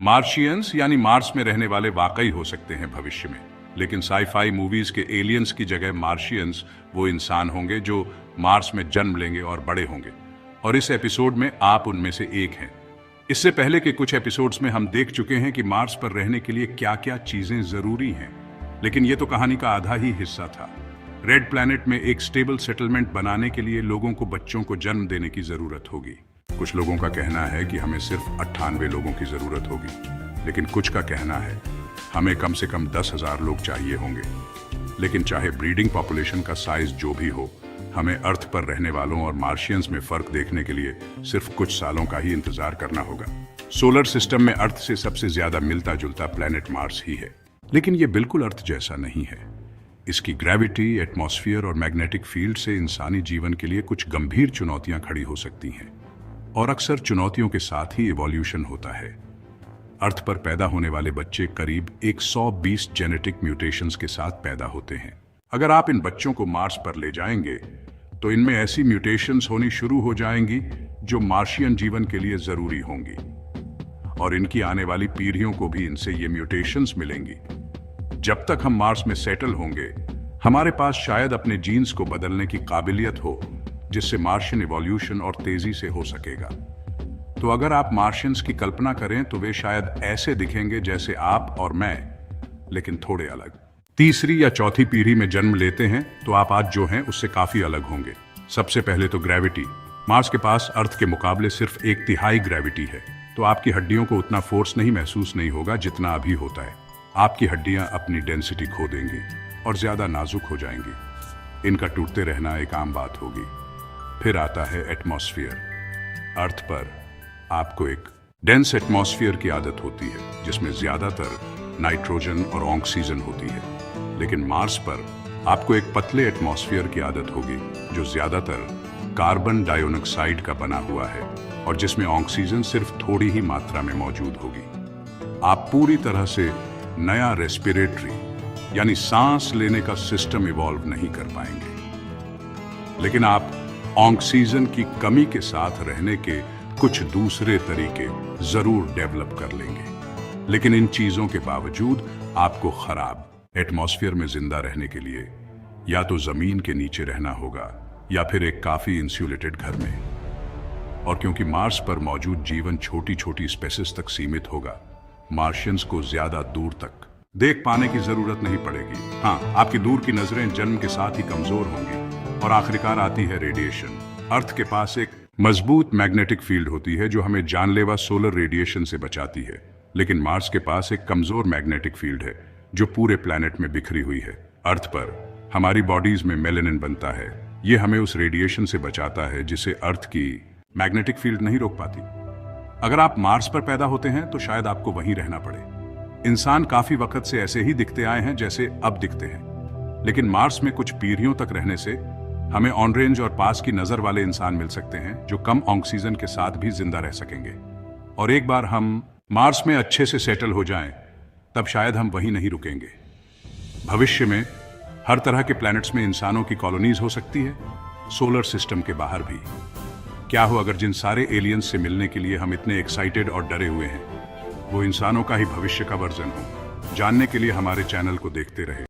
Martians यानी Mars में रहने वाले वाकई हो सकते हैं भविष्य में, लेकिन साईफाई मूवीज के एलियंस की जगह मार्शियंस वो इंसान होंगे जो मार्स में जन्म लेंगे और बड़े होंगे। और इस एपिसोड में आप उनमें से एक हैं। इससे पहले के कुछ एपिसोड्स में हम देख चुके हैं कि मार्स पर रहने के लिए क्या क्या चीजें जरूरी हैं, लेकिन ये तो कहानी का आधा ही हिस्सा था। रेड प्लैनेट में एक स्टेबल सेटलमेंट बनाने के लिए लोगों को बच्चों को जन्म देने की जरूरत होगी। कुछ लोगों का कहना है कि हमें सिर्फ 98 लोगों की जरूरत होगी, लेकिन कुछ का कहना है हमें कम से कम 10,000 लोग चाहिए होंगे। लेकिन चाहे ब्रीडिंग पॉपुलेशन का साइज जो भी हो, हमें अर्थ पर रहने वालों और मार्शियंस में फर्क देखने के लिए सिर्फ कुछ सालों का ही इंतजार करना होगा। सोलर सिस्टम में अर्थ से सबसे ज्यादा मिलता जुलता प्लैनेट मार्स ही है, लेकिन यह बिल्कुल अर्थ जैसा नहीं है। इसकी ग्रेविटी, एटमॉस्फेयर और मैग्नेटिक फील्ड से इंसानी जीवन के लिए कुछ गंभीर चुनौतियां खड़ी हो सकती हैं, और अक्सर चुनौतियों के साथ ही इवोल्यूशन होता है। अर्थ पर पैदा होने वाले बच्चे करीब 120 जेनेटिक म्यूटेशंस के साथ पैदा होते हैं। अगर आप इन बच्चों को मार्स पर ले जाएंगे तो इनमें ऐसी म्यूटेशंस होनी शुरू हो जाएंगी जो मार्शियन जीवन के लिए जरूरी होंगी, और इनकी आने वाली पीढ़ियों को भी इनसे ये म्यूटेशंस मिलेंगी। जब तक हम मार्स में सेटल होंगे, हमारे पास शायद अपने जीन्स को बदलने की काबिलियत हो, जिससे मार्शियन इवोल्यूशन और तेजी से हो सकेगा। तो अगर आप मार्शियंस की कल्पना करें तो वे शायद ऐसे दिखेंगे जैसे आप और मैं, लेकिन थोड़े अलग। तीसरी या चौथी पीढ़ी में जन्म लेते हैं तो आप आज जो हैं उससे काफी अलग होंगे। सबसे पहले तो ग्रेविटी। मार्स के पास अर्थ के मुकाबले सिर्फ 1/3 ग्रेविटी है, तो आपकी हड्डियों को उतना फोर्स नहीं महसूस नहीं होगा जितना अभी होता है। आपकी हड्डियां अपनी डेंसिटी खो देंगी और ज्यादा नाजुक हो जाएंगी। इनका टूटते रहना एक आम बात होगी। फिर आता है एटमॉस्फेयर। अर्थ पर आपको एक डेंस एटमॉस्फेयर की आदत होती है, जिसमें ज्यादातर नाइट्रोजन और ऑक्सीजन होती है। लेकिन मार्स पर आपको एक पतले एटमॉस्फेयर की आदत होगी, जो ज्यादातर कार्बन डाइऑक्साइड का बना हुआ है और जिसमें ऑक्सीजन सिर्फ थोड़ी ही मात्रा में मौजूद होगी। आप पूरी तरह से नया रेस्पिरेटरी यानी सांस लेने का सिस्टम इवॉल्व नहीं कर पाएंगे, लेकिन आप ऑक्सीजन की कमी के साथ रहने के कुछ दूसरे तरीके जरूर डेवलप कर लेंगे। लेकिन इन चीजों के बावजूद आपको खराब एटमॉस्फेयर में जिंदा रहने के लिए या तो जमीन के नीचे रहना होगा या फिर एक काफी इंसुलेटेड घर में। और क्योंकि मार्स पर मौजूद जीवन छोटी छोटी स्पेसिस तक सीमित होगा, मार्शियंस को ज्यादा दूर तक देख पाने की जरूरत नहीं पड़ेगी। हाँ, आपकी दूर की नजरें जन्म के साथ ही कमजोर होंगी। और आखिरकार आती है रेडिएशन। अर्थ के पास एक मजबूत मैग्नेटिक फील्ड होती है जो हमें जानलेवा सोलर रेडिएशन से बचाती है, लेकिन मार्स के पास एक कमजोर मैग्नेटिक फील्ड है जो पूरे प्लैनेट में बिखरी हुई है। अर्थ पर हमारी बॉडीज में मेलेनिन बनता है। ये हमें उस रेडिएशन से बचाता है जिसे अर्थ की मैग्नेटिक फील्ड नहीं रोक पाती। अगर आप मार्स पर पैदा होते हैं तो शायद आपको वहीं रहना पड़े। इंसान काफी वक्त से ऐसे ही दिखते आए हैं जैसे अब दिखते हैं, लेकिन मार्स में कुछ पीढ़ियों तक रहने से हमें ऑन रेंज और पास की नजर वाले इंसान मिल सकते हैं जो कम ऑक्सीजन के साथ भी जिंदा रह सकेंगे। और एक बार हम मार्स में अच्छे से सेटल हो जाएं, तब शायद हम वहीं नहीं रुकेंगे। भविष्य में हर तरह के प्लैनेट्स में इंसानों की कॉलोनीज हो सकती है, सोलर सिस्टम के बाहर भी। क्या हो अगर जिन सारे एलियंस से मिलने के लिए हम इतने एक्साइटेड और डरे हुए हैं, वो इंसानों का ही भविष्य का वर्जन हो। जानने के लिए हमारे चैनल को देखते रहे।